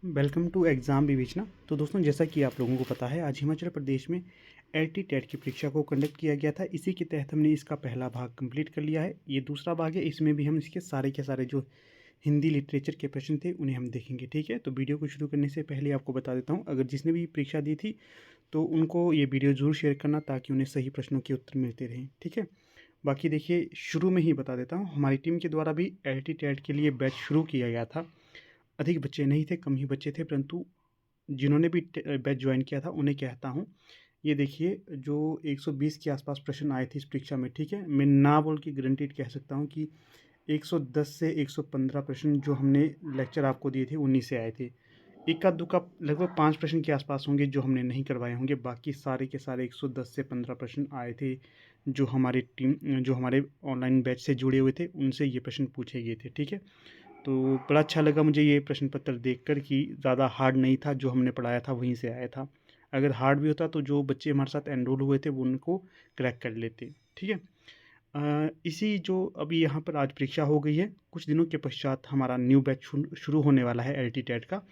Welcome to exam विवेचना। तो दोस्तों, जैसा कि आप लोगों को पता है, आज हिमाचल प्रदेश में एलटी टेट की परीक्षा को कंडक्ट किया गया था। इसी के तहत हमने इसका पहला भाग कंप्लीट कर लिया है। ये दूसरा भाग है, इसमें भी हम इसके सारे के सारे जो हिंदी लिटरेचर के प्रश्न थे उन्हें हम देखेंगे। ठीक है, तो वीडियो को शुरू करने से पहले आपको बता देता हूँ, अगर जिसने भी परीक्षा दी थी तो उनको ये वीडियो ज़रूर शेयर करना, ताकि उन्हें सही प्रश्नों के उत्तर मिलते रहें। ठीक है, बाकी देखिए, शुरू में ही बता देता हूँ, हमारी टीम के द्वारा भी एलटी टेट के लिए बैच शुरू किया गया था। अधिक बच्चे नहीं थे, कम ही बच्चे थे, परंतु जिन्होंने भी बैच ज्वाइन किया था उन्हें कहता हूँ, ये देखिए, जो 120 के आसपास प्रश्न आए थे इस परीक्षा में। ठीक है, मैं ना बोल के गारंटीड कह सकता हूँ कि 110 से 115 प्रश्न जो हमने लेक्चर आपको दिए थे उन्हीं से आए थे। इक्का दुक्का लगभग 5 प्रश्न के आसपास होंगे जो हमने नहीं करवाए होंगे, बाकी सारे के सारे 110 से 15 प्रश्न आए थे जो हमारे ऑनलाइन बैच से जुड़े हुए थे, उनसे ये प्रश्न पूछे गए थे। ठीक है, तो बड़ा अच्छा लगा मुझे ये प्रश्न पत्र देखकर कि ज़्यादा हार्ड नहीं था, जो हमने पढ़ाया था वहीं से आया था। अगर हार्ड भी होता तो जो बच्चे हमारे साथ एनरोल हुए थे वो उनको क्रैक कर लेते। ठीक है, इसी जो अभी यहाँ पर आज परीक्षा हो गई है, कुछ दिनों के पश्चात हमारा न्यू बैच शुरू होने वाला है एलटी टेट का।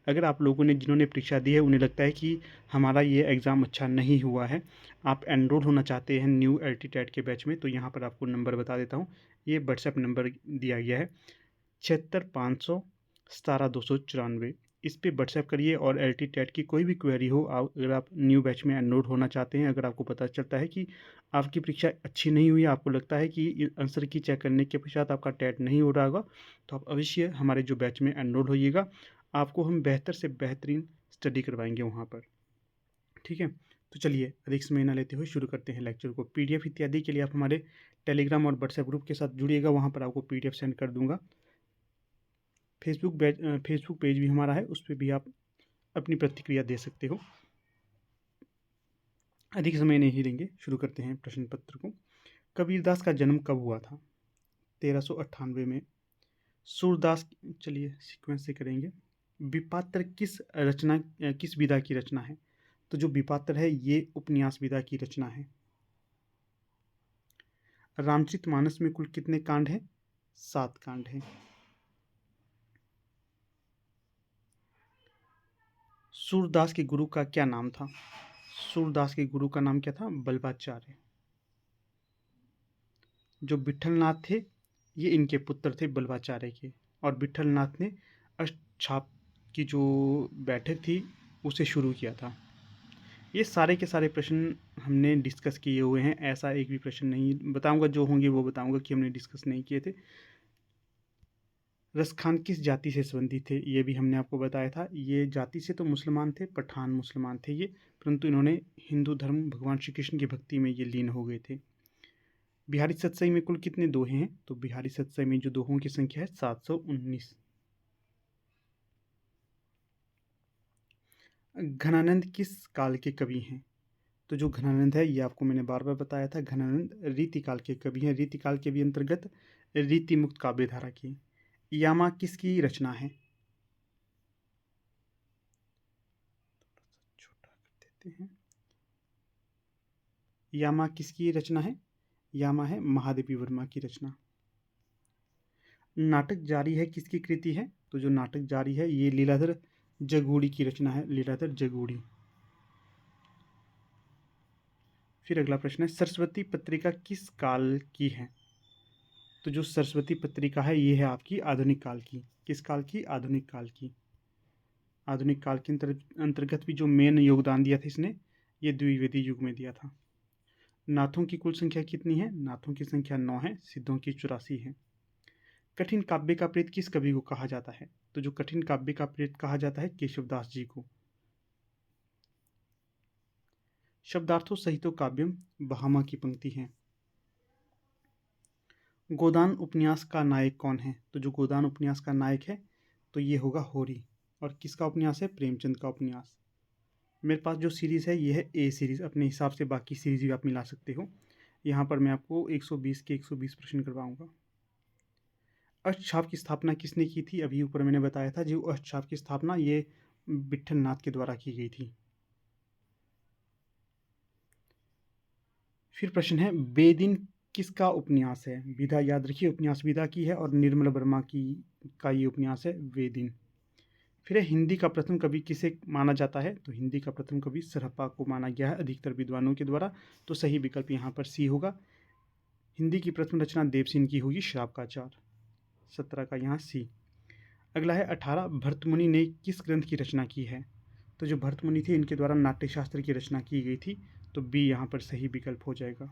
अगर आप लोगों ने जिन्होंने परीक्षा दी है उन्हें लगता है कि हमारा ये एग्ज़ाम अच्छा नहीं हुआ है, आप एनरोल होना चाहते हैं न्यू एलटी टेट के बैच में, तो यहाँ पर आपको नंबर बता देता हूँ। ये व्हाट्सएप नंबर दिया गया है, 76 500 17 294। इस पे व्हाट्सएप करिए, और एल टी टेट की कोई भी क्वेरी हो, अगर आप न्यू बैच में एनरोल होना चाहते हैं, अगर आपको पता चलता है कि आपकी परीक्षा अच्छी नहीं हुई, आपको लगता है कि आंसर की चेक करने के पश्चात आपका टेट नहीं हो रहा होगा, तो आप अवश्य हमारे जो बैच में एनरोल होइएगा। आपको हम बेहतर से बेहतरीन स्टडी करवाएंगे वहाँ पर। ठीक है, तो चलिए अधिक समय न लेते हुए शुरू करते हैं लेक्चर को। पीडीएफ इत्यादि के लिए आप हमारे टेलीग्राम और व्हाट्सएप ग्रुप के साथ जुड़िएगा, वहाँ पर आपको पीडीएफ सेंड कर दूंगा। फेसबुक पेज भी हमारा है, उस पर भी आप अपनी प्रतिक्रिया दे सकते हो। अधिक समय नहीं लेंगे, शुरू करते हैं प्रश्न पत्र को। कबीरदास का जन्म कब हुआ था? 1398 में। सूरदास, चलिए सीक्वेंस से करेंगे। विपात्र किस विधा की रचना है? तो जो विपात्र है ये उपन्यास विधा की रचना है। रामचरितमानस में कुल कितने कांड हैं? 7 कांड हैं। सूरदास के गुरु का क्या नाम था? सूरदास के गुरु का नाम क्या था? बल्बाचार्य। जो विट्ठलनाथ थे, ये इनके पुत्र थे बल्बाचार्य के, और विट्ठलनाथ ने अष्टछाप की जो बैठक थी उसे शुरू किया था। ये सारे के सारे प्रश्न हमने डिस्कस किए हुए हैं, ऐसा एक भी प्रश्न नहीं बताऊंगा, जो होंगे वो बताऊंगा कि हमने डिस्कस नहीं किए थे। रसखान किस जाति से संबंधित थे? ये भी हमने आपको बताया था। ये जाति से तो मुसलमान थे, पठान मुसलमान थे ये, परंतु इन्होंने हिंदू धर्म, भगवान श्री कृष्ण की भक्ति में ये लीन हो गए थे। बिहारी सतसई में कुल कितने दोहे हैं? तो बिहारी सतसई में जो दोहों की संख्या है 719। घनानंद किस काल के कवि हैं? तो जो घनानंद है, ये आपको मैंने बार बार बताया था, घनानंद रीतिकाल के कवि हैं। रीतिकाल के भी अंतर्गत रीति मुक्त काव्य धारा की। यामा किसकी रचना है? छोटा कर देते हैं। यामा किसकी रचना है? यामा है महादेवी वर्मा की रचना। नाटक जारी है किसकी कृति है? तो जो नाटक जारी है ये लीलाधर जगूड़ी की रचना है, लीलाधर जगूड़ी। फिर अगला प्रश्न है, सरस्वती पत्रिका किस काल की है? तो जो सरस्वती पत्रिका है ये है आपकी आधुनिक काल की। किस काल की? आधुनिक काल की। आधुनिक काल के अंतर्गत भी जो मेन योगदान दिया था इसने, ये द्विवेदी युग में दिया था। नाथों की कुल संख्या कितनी है? नाथों की संख्या 9 है, सिद्धों की 84 है। कठिन काव्य का प्रेत किस कवि को कहा जाता है? तो जो कठिन काव्य का प्रेत कहा जाता है केशवदास जी को। शब्दार्थों सहितो काव्यम बहामा की पंक्ति है। गोदान उपन्यास का नायक कौन है? तो जो गोदान उपन्यास का नायक है तो ये होगा होरी। और किसका उपन्यास है? प्रेमचंद का उपन्यास। मेरे पास जो सीरीज़ है ये है ए सीरीज़, अपने हिसाब से बाकी सीरीज़ भी आप मिला सकते हो। यहाँ पर मैं आपको 120 के 120 प्रश्न करवाऊँगा। अष्टछाप की स्थापना किसने की थी? अभी ऊपर मैंने बताया था, जो अष्टछाप की स्थापना ये विट्ठलनाथ के द्वारा की गई थी। फिर प्रश्न है, बेदिन किसका उपन्यास है? विधा याद रखिए, उपन्यास विधा की है, और निर्मल वर्मा की का ये उपन्यास है वेदिन। फिर है हिंदी का प्रथम कवि किसे माना जाता है, तो हिंदी का प्रथम कवि सरहप्पा को माना गया है अधिकतर विद्वानों के द्वारा, तो सही विकल्प यहाँ पर सी होगा। हिंदी की प्रथम रचना देवसेन की होगी श्राप का चार, 17 का यहाँ सी। अगला है 18 भर्तमुनि ने किस ग्रंथ की रचना की है, तो जो भर्तमुनि थे इनके द्वारा नाट्यशास्त्र की रचना की गई थी, तो बी यहाँ पर सही विकल्प हो जाएगा।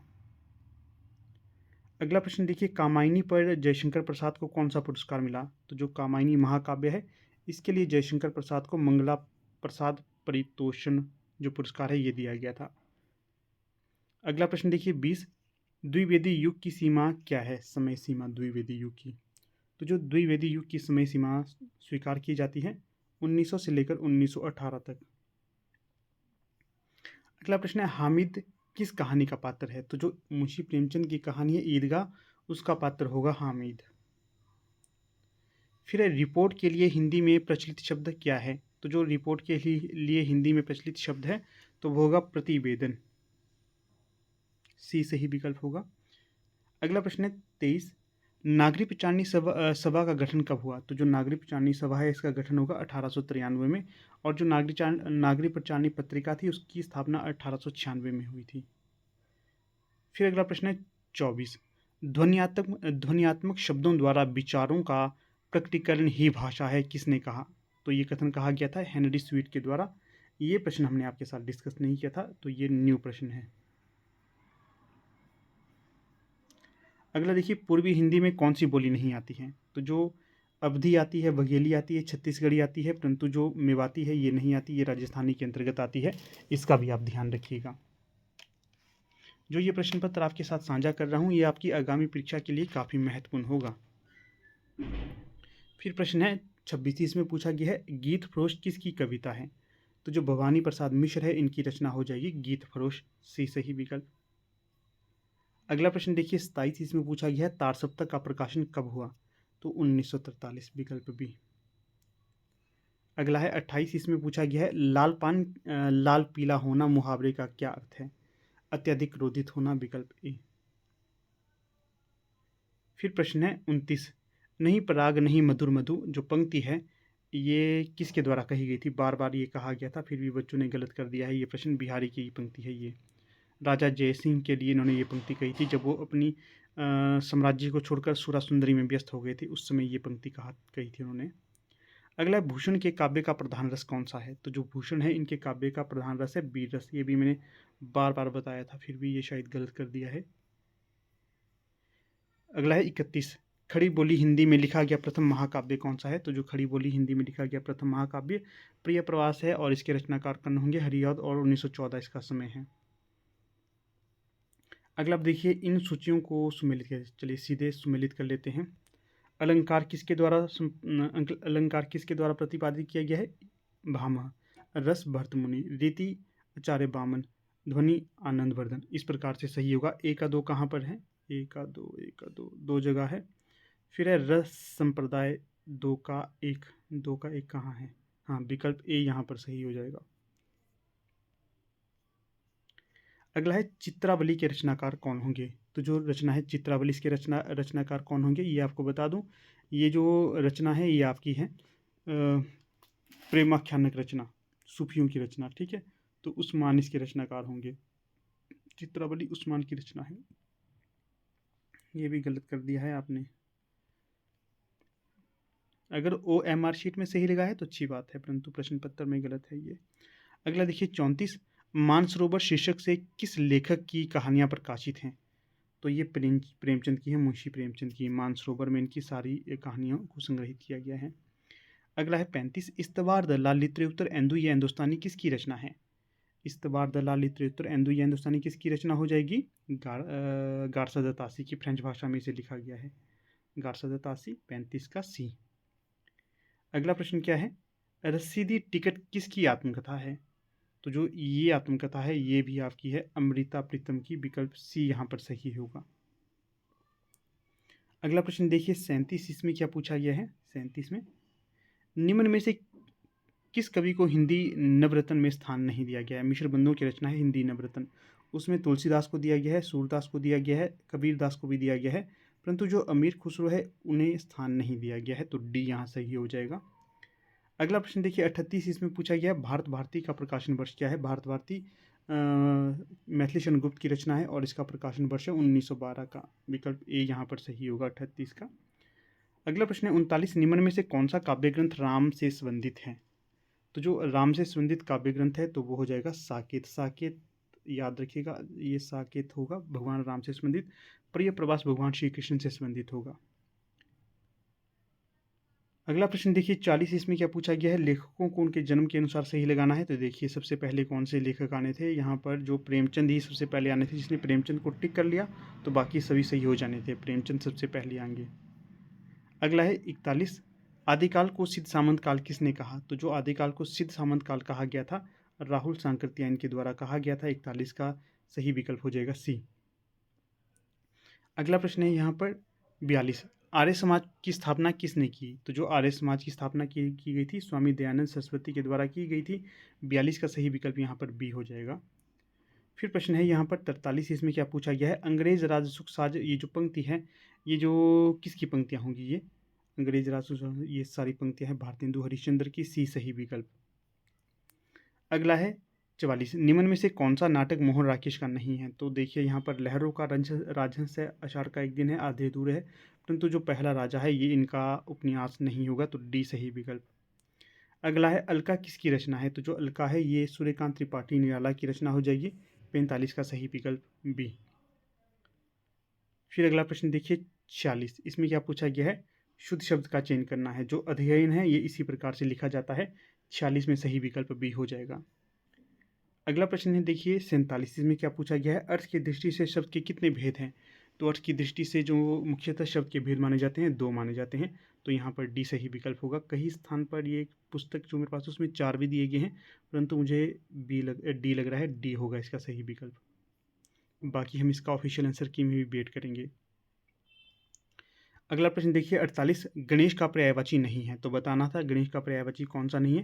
अगला प्रश्न देखिए, कामायनी पर जयशंकर प्रसाद को कौन सा पुरस्कार मिला, तो जो कामायनी महाकाव्य है इसके लिए जयशंकर प्रसाद को मंगला प्रसाद परितोषण जो पुरस्कार है ये दिया गया था। अगला प्रश्न देखिए 20 द्विवेदी युग की सीमा क्या है, समय सीमा द्विवेदी युग की, तो जो द्विवेदी युग की समय सीमा स्वीकार की जाती है 1900 से लेकर 1918 तक। अगला प्रश्न है हामिद किस कहानी का पात्र है, तो जो मुंशी प्रेमचंद की कहानी है ईदगाह उसका पात्र होगा हामिद। फिर है रिपोर्ट के लिए हिंदी में प्रचलित शब्द क्या है, तो जो रिपोर्ट के लिए हिंदी में प्रचलित शब्द है तो वो होगा प्रतिवेदन, सी सही विकल्प होगा। अगला प्रश्न है 23 नागरिक पंचाननी सभा का गठन कब हुआ, तो जो नागरिक पंचाननी सभा है इसका गठन होगा 1893 में, और जो नागरिक पंचाननी पत्रिका थी उसकी स्थापना 1896 में हुई थी। फिर अगला प्रश्न है 24 ध्वन्यात्मक शब्दों द्वारा विचारों का प्रकटीकरण ही भाषा है किसने कहा, तो ये कथन कहा गया था हेनरी स्वीट के द्वारा। ये प्रश्न हमने आपके साथ डिस्कस नहीं किया था, तो ये न्यू प्रश्न है। अगला देखिए पूर्वी हिंदी में कौन सी बोली नहीं आती है, तो जो अवधी आती है, बघेली आती है, छत्तीसगढ़ी आती है, परंतु जो मेवाती है ये नहीं आती, ये राजस्थानी के अंतर्गत आती है, इसका भी आप ध्यान रखिएगा। जो ये प्रश्न पत्र आपके साथ साझा कर रहा हूँ ये आपकी आगामी परीक्षा के लिए काफ़ी महत्वपूर्ण होगा। फिर प्रश्न है 26 इसमें पूछा गया है गीत फरोश किसकी कविता है, तो जो भवानी प्रसाद मिश्र है इनकी रचना हो जाएगी गीत फरोश, सी सही विकल्प। अगला प्रश्न देखिए 27 इसमें पूछा गया है तार सप्तक का प्रकाशन कब हुआ, तो 1943, विकल्प बी। अगला है 28 इसमें पूछा गया है लाल पीला होना मुहावरे का क्या अर्थ है, अत्यधिक क्रोधित होना, विकल्प ए। फिर प्रश्न है 29 नहीं पराग नहीं मधुर मधु जो पंक्ति है ये किसके द्वारा कही गई थी, बार बार ये कहा गया था फिर भी बच्चों ने गलत कर दिया है, ये प्रश्न बिहारी की पंक्ति है। ये राजा जयसिंह के लिए इन्होंने ये पंक्ति कही थी जब वो अपनी साम्राज्य को छोड़कर सुरा सुंदरी में व्यस्त हो गए थे, उस समय ये पंक्ति कही थी उन्होंने। अगला भूषण के काव्य का प्रधान रस कौन सा है, तो जो भूषण है इनके काव्य का प्रधान रस है वीर रस, ये भी मैंने बार बार बताया था फिर भी ये शायद गलत कर दिया है। अगला है 31 खड़ी बोली हिंदी में लिखा गया प्रथम महाकाव्य कौन सा है, तो जो खड़ी बोली हिंदी में लिखा गया प्रथम महाकाव्य प्रिय प्रवास है और इसके रचनाकार कर्ण होंगे हरिऔध और 1914 इसका समय है। अगला आप देखिए इन सूचियों को सुमेलित कर, चलिए सीधे सुमेलित कर लेते हैं। अलंकार किसके द्वारा प्रतिपादित किया गया है, भामह, रस भर्तमुनि, रीति आचार्य बामन, ध्वनि आनंदवर्धन, इस प्रकार से सही होगा। ए का 2 कहाँ पर है, ए का दो जगह है। फिर है रस संप्रदाय 2 का 1 कहाँ है, हाँ विकल्प ए यहाँ पर सही हो जाएगा। अगला है चित्रावली के रचनाकार कौन होंगे, तो जो रचना है चित्रावली इसके रचनाकार कौन होंगे ये आपको बता दूं, ये जो रचना है ये आपकी है प्रेमाख्यानक रचना, सूफियों की रचना, ठीक है, तो उस्मान इसके रचनाकार होंगे, चित्रावली उस्मान की रचना है। ये भी गलत कर दिया है आपने, अगर OMR शीट में सही लगा है तो अच्छी बात है परंतु प्रश्न पत्र में गलत है ये। अगला देखिए 34 मानसरोवर शीर्षक से किस लेखक की कहानियाँ प्रकाशित हैं, तो ये प्रेमचंद की है, मुंशी प्रेमचंद की, मानसरोवर में इनकी सारी कहानियों को संग्रहित किया गया है। अगला है 35 इस्तवार द लालित्योत्तर एंदु ये हिंदुस्तानी किसकी रचना है, इस्तवार द लालित्योत्तर एंदु ये हिंदुस्तानी किसकी रचना हो जाएगी, गारसा द तासी की, फ्रेंच भाषा में इसे लिखा गया है गारसा द तासी, 35 का सी। अगला प्रश्न क्या है रसीदी टिकट किसकी आत्मकथा है, तो जो ये आत्मकथा है ये भी आपकी है अमृता प्रीतम की, विकल्प सी यहाँ पर सही होगा। अगला प्रश्न देखिए 37 इसमें क्या पूछा गया है, 37 में निम्न में से किस कवि को हिंदी नवरत्न में स्थान नहीं दिया गया है, मिश्र बंधुओं की रचना है हिंदी नवरत्न, उसमें तुलसीदास को दिया गया है, सूरदास को दिया गया है, कबीरदास को भी दिया गया है, परंतु जो अमीर खुसरो है उन्हें स्थान नहीं दिया गया है, तो डी यहाँ सही हो जाएगा। अगला प्रश्न देखिए 38 इसमें पूछा गया है भारत भारती का प्रकाशन वर्ष क्या है। भारत भारती मैथिली शरण गुप्त की रचना है और इसका प्रकाशन वर्ष है 1912 का। विकल्प ए यहाँ पर सही होगा 38 का। अगला प्रश्न है 39 निम्न में से कौन सा काव्य ग्रंथ राम से संबंधित है। तो जो राम से संबंधित काव्य ग्रंथ है तो वो हो जाएगा साकेत। साकेत याद रखिएगा, ये साकेत होगा भगवान राम से संबंधित। प्रिय प्रवास भगवान श्री कृष्ण से संबंधित होगा। अगला प्रश्न देखिए 40 इसमें क्या पूछा गया है, लेखकों को उनके जन्म के अनुसार सही लगाना है। तो देखिए सबसे पहले कौन से लेखक आने थे, यहाँ पर जो प्रेमचंद ही सबसे पहले आने थे। जिसने प्रेमचंद को टिक कर लिया तो बाकी सभी सही हो जाने थे, प्रेमचंद सबसे पहले आएंगे। अगला है 41, आदिकाल को सिद्ध सामंत काल किसने कहा। तो जो आदिकाल को सिद्ध सामंत काल कहा गया था राहुल सांकृत्यायन के द्वारा कहा गया था। 41 का सही विकल्प हो जाएगा सी। अगला प्रश्न है यहाँ पर 42, आर्य समाज की स्थापना किसने की। तो जो आर्य समाज की स्थापना की गई थी स्वामी दयानंद सरस्वती के द्वारा की गई थी। 42 का सही विकल्प यहाँ पर बी हो जाएगा। फिर प्रश्न है यहाँ पर 43, इसमें क्या पूछा गया है, अंग्रेज राज सुख साज, ये जो पंक्ति है ये जो किसकी पंक्तियाँ होंगी। ये अंग्रेज राज सुख साज, ये सारी पंक्तियाँ हैं भारतेंदु हरिश्चंद्र की। सी सही विकल्प। अगला है 44, निम्न में से कौन सा नाटक मोहन राकेश का नहीं है। तो देखिए यहाँ पर लहरों का राजहंस है, अषाढ़ का एक दिन है, आधे अधूरे है, परंतु जो पहला राजा है ये इनका उपन्यास नहीं होगा। तो डी सही विकल्प। अगला है अलका किसकी रचना है। तो जो अलका है ये सूर्यकांत त्रिपाठी निराला की रचना हो जाएगी। 45 का सही विकल्प बी। फिर अगला प्रश्न देखिए 46, इसमें क्या पूछा गया है, शुद्ध शब्द का चयन करना है। जो अध्ययन है ये इसी प्रकार से लिखा जाता है। 46 में सही विकल्प बी हो जाएगा। अगला प्रश्न है देखिए 47, में क्या पूछा गया है, अर्थ की दृष्टि से शब्द के कितने भेद हैं। तो अर्थ की दृष्टि से जो मुख्यतः शब्द के भेद माने जाते हैं 2 माने जाते हैं। तो यहाँ पर डी सही विकल्प होगा। कई स्थान पर ये पुस्तक जो मेरे पास उसमें 4 भी दिए गए हैं, परंतु मुझे डी लग रहा है, डी होगा इसका सही विकल्प। बाकी हम इसका ऑफिशियल आंसर की में भी वेट करेंगे। अगला प्रश्न देखिए 48, गणेश का पर्यायवाची नहीं है। तो बताना था गणेश का पर्यायवाची कौन सा नहीं है।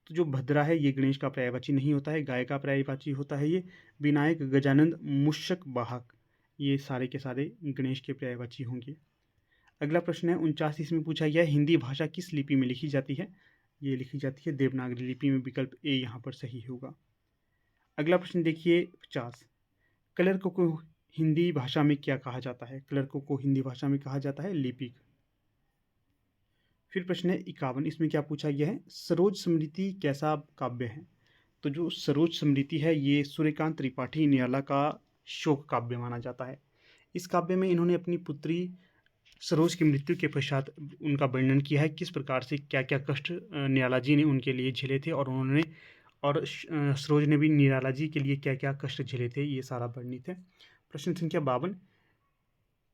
तो जो भद्रा है ये गणेश का पर्यायवाची नहीं होता है। गाय का पर्यायवाची होता है ये विनायक, गजानंद, मूषक वाहक, ये सारे के सारे गणेश के पर्यायवाची होंगे। अगला प्रश्न है 49, इसमें पूछा गया है हिंदी भाषा किस लिपि में लिखी जाती है। ये लिखी जाती है देवनागरी लिपि में। विकल्प ए यहाँ पर सही होगा। अगला प्रश्न देखिए 50, क्लर्क को हिंदी भाषा में क्या कहा जाता है। क्लर्क को हिंदी भाषा में कहा जाता है लिपिक। फिर प्रश्न है 51, इसमें क्या पूछा गया है, सरोज स्मृति कैसा काव्य है। तो जो सरोज स्मृति है ये सूर्यकांत त्रिपाठी निराला का शोक काव्य माना जाता है। इस काव्य में इन्होंने अपनी पुत्री सरोज की मृत्यु के पश्चात उनका वर्णन किया है, किस प्रकार से क्या क्या कष्ट निराला जी ने उनके लिए झेले थे और सरोज ने भी निराला जी के लिए क्या क्या कष्ट झेले थे, ये सारा वर्णित है। प्रश्न संख्या 52,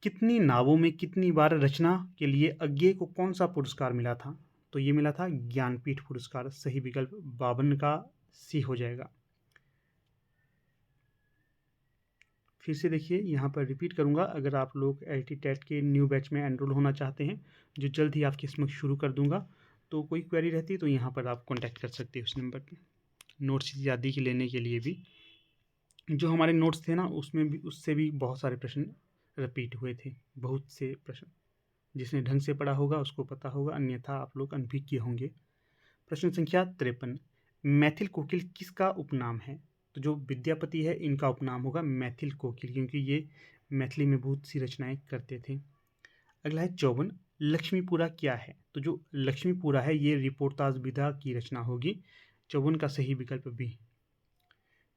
कितनी नावों में कितनी बार रचना के लिए अज्ञे को कौन सा पुरस्कार मिला था। तो ये मिला था ज्ञानपीठ पुरस्कार। सही विकल्प 52 का सी हो जाएगा। फिर से देखिए यहाँ पर रिपीट करूँगा, अगर आप लोग LT टेट के न्यू बैच में एनरोल होना चाहते हैं जो जल्द ही आपके समक्ष शुरू कर दूंगा, तो कोई क्वेरी रहती है तो यहाँ पर आप कॉन्टैक्ट कर सकते हैं उस नंबर पर। नोट्स आदि के लेने के लिए भी जो हमारे नोट्स थे ना उसमें भी उससे भी बहुत सारे प्रश्न रिपीट हुए थे, बहुत से प्रश्न। जिसने ढंग से पढ़ा होगा उसको पता होगा, अन्यथा आप लोग अनभिज्ञ होंगे। प्रश्न संख्या 53, मैथिल कोकिल किसका उपनाम है। तो जो विद्यापति है इनका उपनाम होगा मैथिल कोकिल, क्योंकि ये मैथिली में बहुत सी रचनाएं करते थे। अगला है 54, लक्ष्मीपुरा क्या है। तो जो लक्ष्मीपुरा है ये रिपोर्टाज विधा की रचना होगी। 54 का सही विकल्प बी।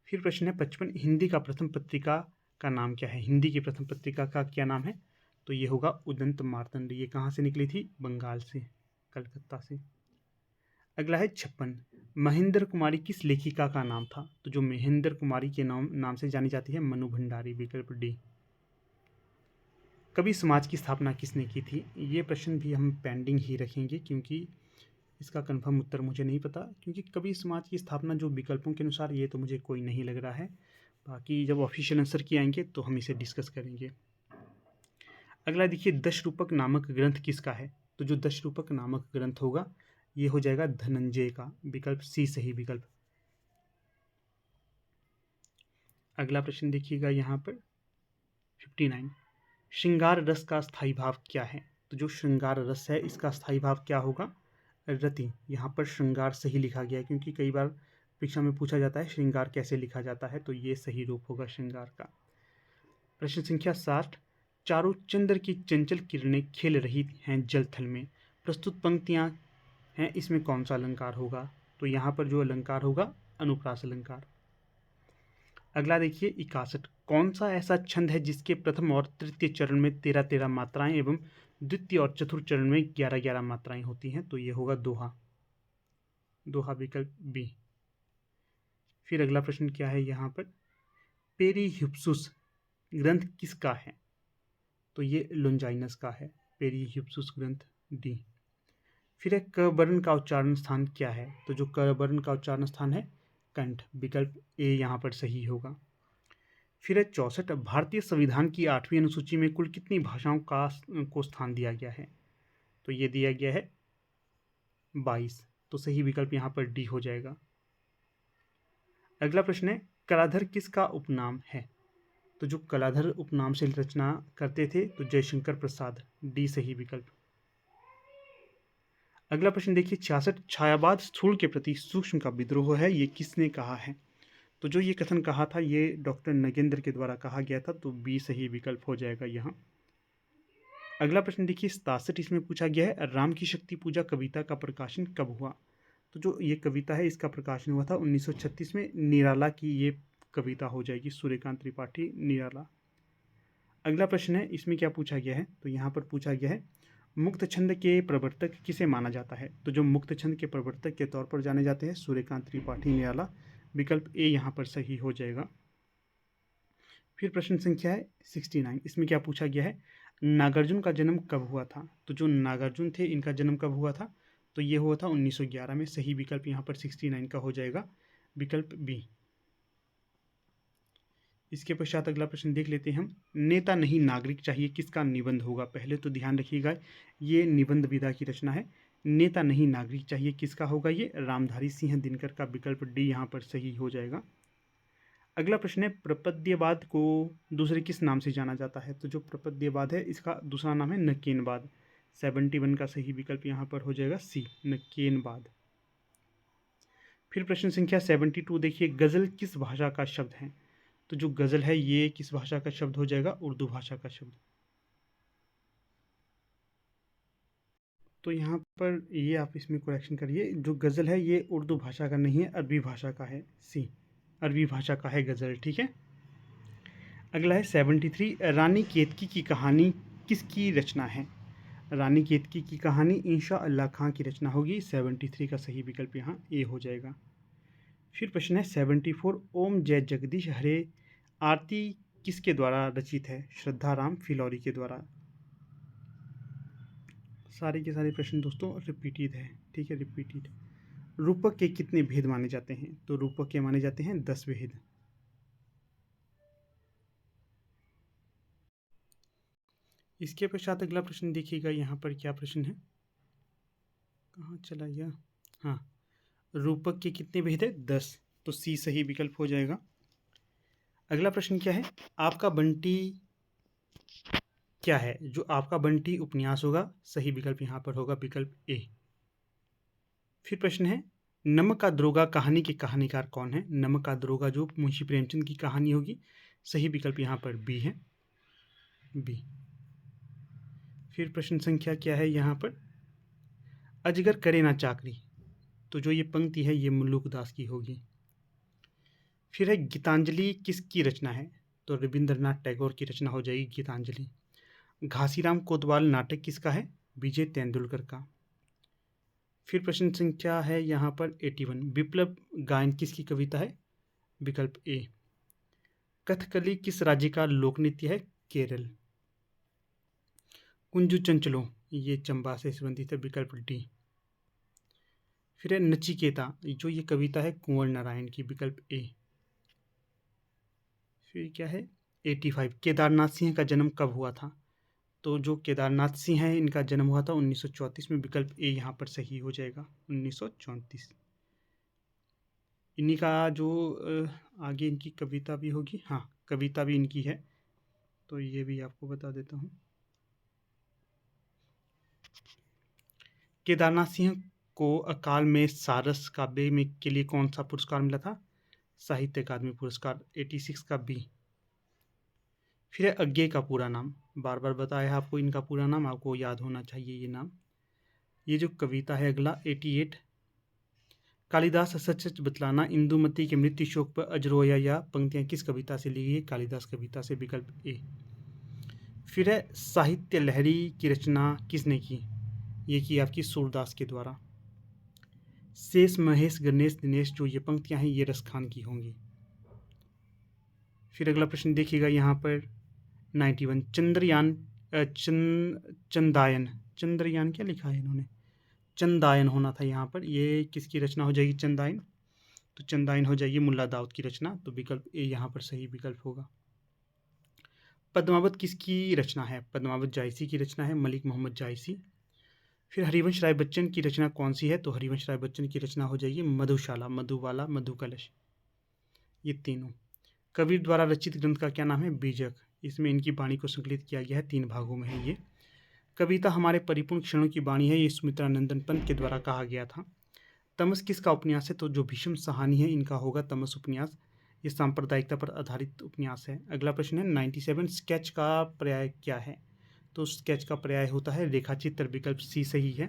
फिर प्रश्न है 55, हिंदी का प्रथम पत्रिका का नाम क्या है। हिंदी की प्रथम पत्रिका का क्या नाम है। तो ये होगा उदंत मार्तंड। ये कहाँ से निकली थी, बंगाल से, कलकत्ता से। अगला है 56, महेंद्र कुमारी किस लेखिका का नाम था। तो जो महेंद्र कुमारी के नाम से जानी जाती है मनु भंडारी। विकल्प डी। कवि समाज की स्थापना किसने की थी। ये प्रश्न भी हम पेंडिंग ही रखेंगे क्योंकि इसका कंफर्म उत्तर मुझे नहीं पता, क्योंकि कवि समाज की स्थापना जो विकल्पों के अनुसार ये तो मुझे कोई नहीं लग रहा है। बाकी जब ऑफिशियल आंसर की आएंगे तो हम इसे डिस्कस करेंगे। अगला देखिए दशरूपक नामक ग्रंथ किसका है। तो जो दशरूपक नामक ग्रंथ होगा ये हो जाएगा धनंजय का। विकल्प सी सही विकल्प। अगला प्रश्न देखिएगा यहाँ पर 59, श्रृंगार रस का स्थायी भाव क्या है। तो जो श्रृंगार रस है इसका स्थायी भाव क्या होगा। रति, यहाँ पर श्रृंगार सही लिखा गया है क्योंकि कई बार परीक्षा में पूछा जाता है श्रृंगार कैसे लिखा जाता है, तो ये सही रूप होगा श्रृंगार का। प्रश्न संख्या 60, चारों चंद्र की चंचल किरणें खेल रही हैं जल थल में, प्रस्तुत पंक्तियां हैं, इसमें कौन सा अलंकार होगा? तो यहाँ पर जो अलंकार होगा अनुप्रास अलंकार। अगला देखिए 61, कौन सा ऐसा छंद है जिसके प्रथम और तृतीय चरण में 13-13 मात्राएं एवं द्वितीय और चतुर्थ चरण में 11-11 मात्राएं होती हैं? तो ये होगा दोहा। दोहा विकल्प बी। फिर अगला प्रश्न क्या है यहाँ पर, पेरीहिप्सुस ग्रंथ किसका है? तो ये लोंजाइनस का है, पेरीहिप्सुस ग्रंथ डी। फिर एक क वर्ण का उच्चारण स्थान क्या है? तो जो क वर्ण का उच्चारण स्थान है कंठ, विकल्प ए यहाँ पर सही होगा। फिर है 64, भारतीय संविधान की 8वीं अनुसूची में कुल कितनी भाषाओं को स्थान दिया गया है? तो ये दिया गया है 22, तो सही विकल्प यहाँ पर डी हो जाएगा। अगला प्रश्न है, कलाधर किसका उपनाम है? तो जो कलाधर उपनाम से रचना करते थे तो जयशंकर प्रसाद, डी सही विकल्प। अगला प्रश्न देखिए 66, छायावाद स्थूल के प्रति सूक्ष्म का विद्रोह है, ये किसने कहा है? तो जो ये कथन कहा था ये डॉक्टर नगेंद्र के द्वारा कहा गया था, तो बी सही विकल्प हो जाएगा यहाँ। अगला प्रश्न देखिए 67, इसमें पूछा गया है राम की शक्ति पूजा कविता का प्रकाशन कब हुआ? तो जो ये कविता है इसका प्रकाशन हुआ था 1936 में, निराला की ये कविता हो जाएगी, सूर्यकांत त्रिपाठी निराला। अगला प्रश्न है, इसमें क्या पूछा गया है? तो यहाँ पर पूछा गया है मुक्त छंद के प्रवर्तक किसे माना जाता है? तो जो मुक्त छंद के प्रवर्तक के तौर पर जाने जाते हैं सूर्यकांत त्रिपाठी निराला, विकल्प ए यहाँ पर सही हो जाएगा। फिर प्रश्न संख्या है 69, इसमें क्या पूछा गया है नागार्जुन का जन्म कब हुआ था? तो जो नागार्जुन थे इनका जन्म कब हुआ था? तो ये हुआ था 1911 में, सही विकल्प यहाँ पर 69 का हो जाएगा, विकल्प बी। इसके पश्चात अगला प्रश्न देख लेते हैं हम, नेता नहीं नागरिक चाहिए किसका निबंध होगा? पहले तो ध्यान रखिएगा ये निबंध विधा की रचना है, नेता नहीं नागरिक चाहिए किसका होगा? ये रामधारी सिंह दिनकर का, विकल्प डी यहाँ पर सही हो जाएगा। अगला प्रश्न है, प्रपद्यवाद को दूसरे किस नाम से जाना जाता है? तो जो प्रपद्यवाद है इसका दूसरा नाम है नकेनवाद, 71 का सही विकल्प यहाँ पर हो जाएगा सी, नकेनवाद। फिर प्रश्न संख्या 72 देखिए, गज़ल किस भाषा का शब्द है? तो जो गज़ल है ये किस भाषा का शब्द हो जाएगा? उर्दू भाषा का शब्द। तो यहाँ पर ये आप इसमें करेक्शन करिए, जो गज़ल है ये उर्दू भाषा का नहीं है, अरबी भाषा का है, सी अरबी भाषा का है गज़ल, ठीक है। अगला है 73, रानी केतकी की कहानी किसकी रचना है? रानी केतकी की कहानी इंशा अल्लाह खां की रचना होगी, 73 का सही विकल्प यहाँ ए हो जाएगा। फिर प्रश्न है 74, ओम जय जगदीश हरे आरती किसके द्वारा रचित है? श्रद्धा राम फिलौरी के द्वारा। सारे के सारे प्रश्न दोस्तों रिपीटेड है, ठीक है, रिपीटेड। रूपक के कितने भेद माने जाते हैं? तो रूपक के माने जाते हैं 10 भेद। इसके पश्चात अगला प्रश्न देखिएगा, यहाँ पर क्या प्रश्न है, कहाँ चला गया? हाँ, रूपक के कितने भेद है? 10, तो सी सही विकल्प हो जाएगा। अगला प्रश्न क्या है, आपका बंटी क्या है? जो आपका बंटी उपन्यास होगा, सही विकल्प यहाँ पर होगा विकल्प ए। फिर प्रश्न है, नमक का दरोगा कहानी के कहानीकार कौन है? नमक का दरोगा जो मुंशी प्रेमचंद की कहानी होगी, सही विकल्प यहाँ पर बी है, बी। फिर प्रश्न संख्या क्या है यहाँ पर, अजगर करे ना चाकरी, तो जो ये पंक्ति है ये मुल्लुक दास की होगी। फिर है गीतांजलि किसकी रचना है? तो रविंद्रनाथ टैगोर की रचना हो जाएगी गीतांजलि। घासीराम कोतवाल नाटक किसका है? विजय तेंदुलकर का। फिर प्रश्न संख्या है यहाँ पर 81, विप्लव गायन किसकी कविता है? विकल्प ए। कथकली किस राज्य का लोक नृत्य है? केरल। कुंजू चंचलो ये चंबा से संबंधित है, विकल्प डी। फिर है नचिकेता, जो ये कविता है कुंवर नारायण की, विकल्प ए। फिर क्या है 85, केदारनाथ सिंह का जन्म कब हुआ था? तो जो केदारनाथ सिंह है इनका जन्म हुआ था 1934 में, विकल्प ए यहाँ पर सही हो जाएगा, 1934। इन्हीं का जो आगे इनकी कविता भी होगी, हाँ कविता भी इनकी है, तो ये भी आपको बता देता हूँ। केदारनाथ सिंह को अकाल में सारस काव्य में के लिए कौन सा पुरस्कार मिला था? साहित्य अकादमी पुरस्कार 86 का बी। फिर है अज्ञे का पूरा नाम, बार बार बताया है आपको इनका पूरा नाम, आपको याद होना चाहिए ये नाम। ये जो कविता है अगला 88, कालिदास सच सच बतलाना इंदुमती के मृत्यु शोक पर अजरोया या पंक्तियां किस कविता से ली गई है? कालिदास कविता से, विकल्प ए। फिर है साहित्य लहरी की रचना किसने की? ये की आपकी सूरदास के द्वारा। शेष महेश गणेश दिनेश, जो ये पंक्तियां हैं ये रसखान की होंगी। फिर अगला प्रश्न देखिएगा यहाँ पर 91, चंद्रयान चंदायन, चंद्रयान क्या लिखा है इन्होंने? चंदायन होना था यहाँ पर, ये किसकी रचना हो जाएगी चंदायन? तो चंदायन हो जाएगी मुल्ला दाऊद की रचना, तो विकल्प ए यहाँ पर सही विकल्प होगा। पद्मावत किसकी रचना है? पद्मावत जायसी की रचना है, मलिक मोहम्मद जायसी। फिर हरिवंश राय बच्चन की रचना कौन सी है? तो हरिवंश राय बच्चन की रचना हो जाएगी मधुशाला, मधुबाला, मधुकलश, ये तीनों। कबीर द्वारा रचित ग्रंथ का क्या नाम है? बीजक। इसमें इनकी वाणी को संकलित किया गया है, 3 भागों में है ये। कविता हमारे परिपूर्ण क्षणों की वाणी है, ये सुमित्रानंदन पंत के द्वारा कहा गया था। तमस किसका उपन्यास है? तो जो भीष्म सहानी है इनका होगा तमस उपन्यास, ये सांप्रदायिकता पर आधारित उपन्यास है। अगला प्रश्न है 97, स्केच का पर्याय क्या है? तो स्केच का पर्याय होता है रेखाचित्र, विकल्प सी सही है।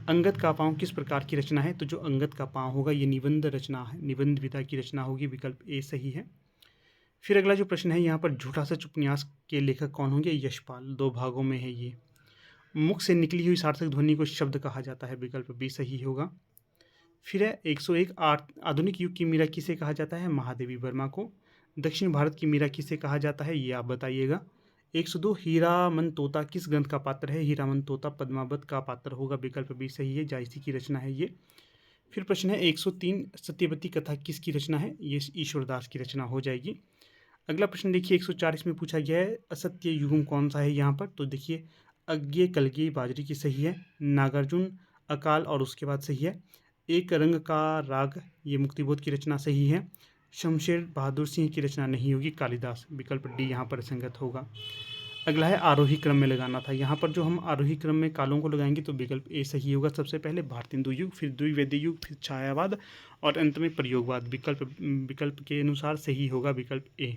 अंगद का पाँव किस प्रकार की रचना है? तो जो अंगद का पाँव होगा ये निबंध रचना है, निबंध विधा की रचना होगी, विकल्प ए सही है। फिर अगला जो प्रश्न है यहाँ पर झूठा सच उपन्यास के लेखक कौन होंगे? यशपाल, 2 भागों में है ये। मुख से निकली हुई सार्थक ध्वनि को शब्द कहा जाता है, विकल्प बी सही होगा। फिर है 101, आधुनिक युग की मीरा किसे कहा जाता है? महादेवी वर्मा को। दक्षिण भारत की मीरा किसे कहा जाता है? ये आप बताइएगा। 102, हीरामन तोता किस ग्रंथ का पात्र है? हीरामन तोता पद्मावत का पात्र होगा, विकल्प बी सही है, जायसी की रचना है ये। फिर प्रश्न है 103, सत्यवती कथा किसकी रचना है? ये ईश्वरदास की रचना हो जाएगी। अगला प्रश्न देखिए 104 में पूछा गया है असत्य युग्म कौन सा है यहाँ पर? तो देखिए अज्ञे कलगी बाजरी की सही है, नागार्जुन अकाल और उसके बाद सही है। एक रंग का राग, ये मुक्तिबोध की रचना सही है। शमशेर बहादुर सिंह की रचना नहीं होगी, कालिदास, विकल्प डी यहाँ पर संगत होगा। अगला है आरोही क्रम में लगाना था, यहाँ पर जो हम आरोही क्रम में कालों को लगाएंगे तो विकल्प ए सही होगा। सबसे पहले भारतेंदु युग, फिर द्विवेदी युग, फिर छायावाद और अंत में प्रयोगवाद, विकल्प के अनुसार सही होगा विकल्प ए।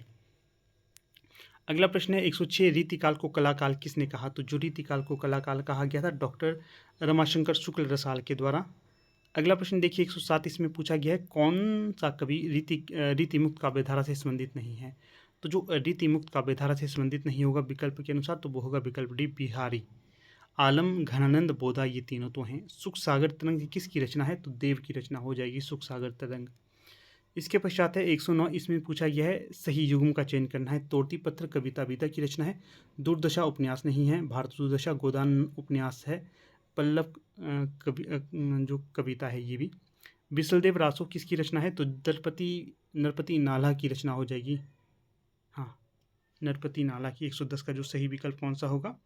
अगला प्रश्न है 106, रीतिकाल को कलाकाल किसने कहा? तो जो रीतिकाल को कलाकाल कहा गया था डॉक्टर रमाशंकर शुक्ल रसाल के द्वारा। अगला प्रश्न देखिए 107, इसमें पूछा गया है कौन सा कवि रीति मुक्त काव्यधारा से संबंधित नहीं है? तो जो रीति मुक्त काव्यधारा से संबंधित नहीं होगा विकल्प के अनुसार तो वो होगा विकल्प डी बिहारी। आलम, घनानंद, बोधा, ये तीनों तो हैं। सुख सागर तरंग किसकी रचना है? तो देव की रचना हो जाएगी सुख सागर तरंग। इसके पश्चात है 109, इसमें पूछा गया है सही युग्म का चयन करना है। तोड़ती पत्र कविता विधा की रचना है। दुर्दशा उपन्यास नहीं है। भारत दुर्दशा गोदान उपन्यास है। पल्लव जो कविता है ये भी। बिसलदेव रासो किसकी रचना है? तो नरपति नाला की रचना हो जाएगी। हाँ, नरपति नाला की। 110 का जो सही विकल्प कौन सा होगा?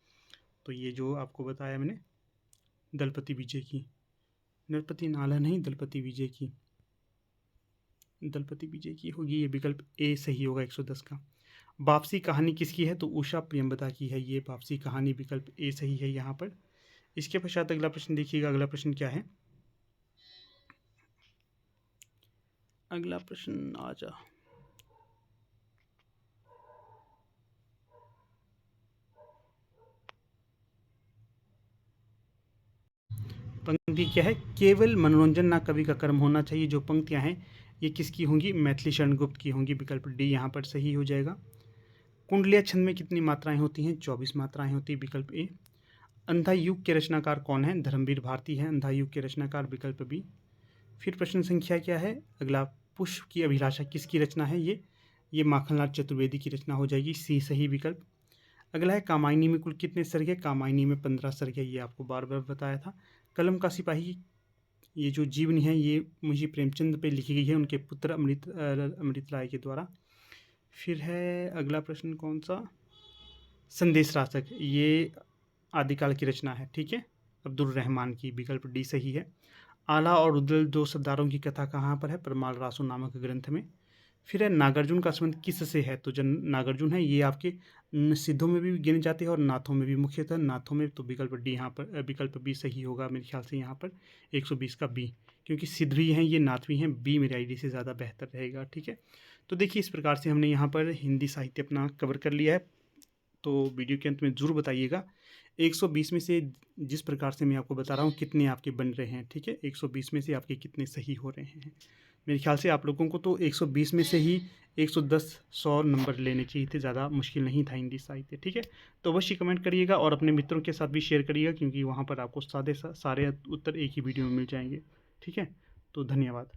तो ये जो आपको बताया मैंने दलपति विजय की, नरपति नाला नहीं दलपति विजय की, दलपति विजय की होगी, ये विकल्प ए सही होगा 110 का। वापसी कहानी किसकी है? तो उषा प्रियंवदा की है ये वापसी कहानी, विकल्प ए सही है यहाँ पर। इसके पश्चात अगला प्रश्न देखिएगा, अगला प्रश्न क्या है? अगला प्रश्न आ जा, पंक्ति क्या है? केवल मनोरंजन ना कवि का कर्म होना चाहिए। जो पंक्तियां हैं ये किसकी होंगी? मैथिली शरण गुप्त की होंगी, विकल्प डी यहाँ पर सही हो जाएगा। कुंडलिया छंद में कितनी मात्राएं होती हैं? 24 मात्राएं होती है, विकल्प ए। अंधा युग के रचनाकार कौन है? धर्मवीर भारती है अंधा युग के रचनाकार, विकल्प बी। फिर प्रश्न संख्या क्या है अगला? पुष्प की अभिलाषा किसकी रचना है? ये माखनलाल चतुर्वेदी की रचना हो जाएगी, सी सही विकल्प। अगला है कामायनी में कुल कितने सर्ग है? कामायनी में 15 सर्ग है, ये आपको बार बार बताया था। कलम का सिपाही, ये जो जीवनी है ये मुंशी प्रेमचंद पे लिखी गई है उनके पुत्र अमृत राय के द्वारा। फिर है अगला प्रश्न कौन सा? संदेश रासक, ये आदिकाल की रचना है, ठीक है, अब्दुल रहमान की, विकल्प डी सही है। आला और रुदल 2 सरदारों की कथा कहाँ पर है? परमाल रासो नामक ग्रंथ में। फिर है नागार्जुन का संबंध किससे है, तो जो नागार्जुन है ये आपके सिद्धों में भी गिने जाते हैं और नाथों में भी, मुख्यतः नाथों में, तो विकल्प डी यहाँ पर, विकल्प बी सही होगा मेरे ख्याल से यहाँ पर 120 का बी, क्योंकि सिद्ध भी हैं ये नाथ भी हैं, बी मेरे आईडी से ज़्यादा बेहतर रहेगा। ठीक है, तो देखिए इस प्रकार से हमने यहाँ पर हिंदी साहित्य अपना कवर कर लिया है। तो वीडियो के अंत में ज़रूर बताइएगा 120 में से जिस प्रकार से मैं आपको बता रहा हूँ कितने आपके बन रहे हैं। ठीक है, 120 में से आपके कितने सही हो रहे हैं। मेरे ख्याल से आप लोगों को तो 120 में से ही 110-100 नंबर लेने चाहिए थे, ज़्यादा मुश्किल नहीं था हिंदी साहित्य। ठीक है, तो अवश्य कमेंट करिएगा और अपने मित्रों के साथ भी शेयर करिएगा, क्योंकि वहाँ पर आपको सारे उत्तर एक ही वीडियो में मिल जाएंगे। ठीक है, तो धन्यवाद।